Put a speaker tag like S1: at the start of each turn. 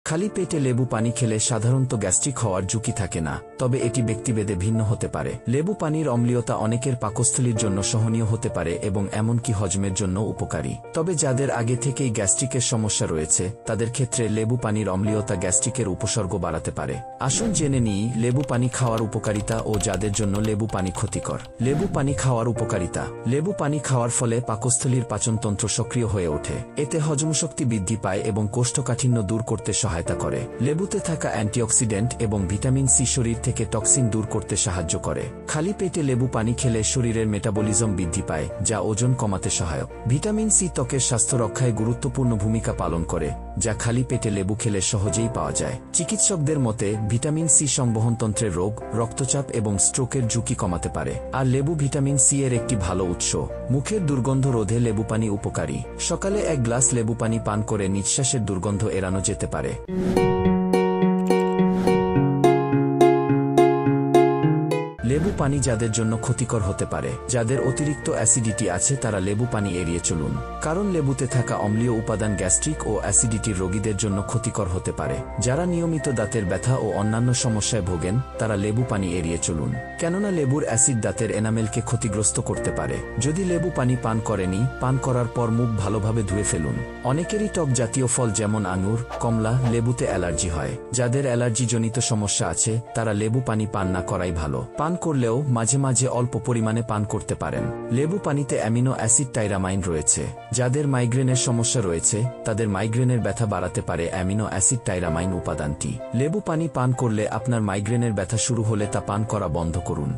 S1: খালি পেটে লেবু পানি খেলে সাধারণত গ্যাস্ট্রিক হওয়ার ঝুঁকি থাকে না, তবে এটি ব্যক্তিভেদে ভিন্ন হতে পারে। লেবু পানির অম্লীয়তা অনেকের পাকস্থলীর জন্য সহনীয় হতে পারে এবং এমনকি হজমের জন্য উপকারী। তবে যাদের আগে থেকেই গ্যাস্ট্রিকের সমস্যা রয়েছে তাদের ক্ষেত্রে লেবু পানির অম্লীয়তা গ্যাস্ট্রিকের উপসর্গ বাড়াতে পারে। আসুন জেনে নিই লেবু পানি খাওয়ার উপকারিতা ও যাদের জন্য লেবু পানি ক্ষতিকর। লেবু পানি খাওয়ার উপকারিতা। লেবু পানি খাওয়ার ফলে পাকস্থলীর পাচনতন্ত্র সক্রিয় হয়ে ওঠে। এতে হজমশক্তি বৃদ্ধি পায় এবং কোষ্ঠকাঠিন্য দূর করতে সহায়তা করে। লেবুতে থাকা অ্যান্টিঅক্সিডেন্ট এবং ভিটামিন সি শরীর থেকে টক্সিন দূর করতে সাহায্য করে। খালি পেটে লেবু পানি খেলে শরীরের মেটাবলিজম বৃদ্ধি পায়, যা ওজন কমাতে সহায়ক। ভিটামিন সি ত্বকের স্বাস্থ্য রক্ষায় গুরুত্বপূর্ণ ভূমিকা পালন করে, যা খালি পেটে লেবু খেলে সহজেই পাওয়া যায়। চিকিৎসকদের মতে ভিটামিন সি সংবহনতন্ত্রের রোগ, রক্তচাপ এবং স্ট্রোকের ঝুঁকি কমাতে পারে। আর লেবু ভিটামিন সি এর একটি ভালো উৎস। মুখের দুর্গন্ধ রোধে লেবু পানি উপকারী। সকালে এক গ্লাস লেবু পানি পান করে নিঃশ্বাসের দুর্গন্ধ এড়ানো যেতে পারে। লেবু পানি যাদের জন্য ক্ষতিকর হতে পারে। যাদের অতিরিক্ত অ্যাসিডিটি আছে তারা লেবু পানি এড়িয়ে চলুন, কারণ লেবুতে থাকা অম্লীয় উপাদান গ্যাস্ট্রিক ও অ্যাসিডিটির রোগীদের জন্য ক্ষতিকর হতে পারে। যারা নিয়মিত দাঁতের ব্যথা ও অন্যান্য সমস্যায় ভোগেন তারা লেবু পানি এড়িয়ে চলুন, কেননা লেবুর অ্যাসিড দাঁতের এনামেলকে ক্ষতিগ্রস্ত করতে পারে। যদি লেবু পানি পান করেনি, পান করার পর মুখ ভালোভাবে ধুয়ে ফেলুন। অনেকেরই টক জাতীয় ফল যেমন আঙুর, কমলা, লেবুতে অ্যালার্জি হয়। যাদের অ্যালার্জিজনিত সমস্যা আছে তারা লেবু পানি পান না করাই ভালো। পান করলেও মাঝে মাঝে অল্প পরিমাণে পান করতে পারেন। লেবু পানিতে অ্যামিনো অ্যাসিড টাইরামাইন রয়েছে। যাদের মাইগ্রেনের সমস্যা রয়েছে তাদের মাইগ্রেনের ব্যথা বাড়াতে পারে অ্যামিনো অ্যাসিড টাইরামাইন উপাদানটি। লেবু পানি পান করলে আপনার মাইগ্রেনের ব্যথা শুরু হলে তা পান করা বন্ধ করুন।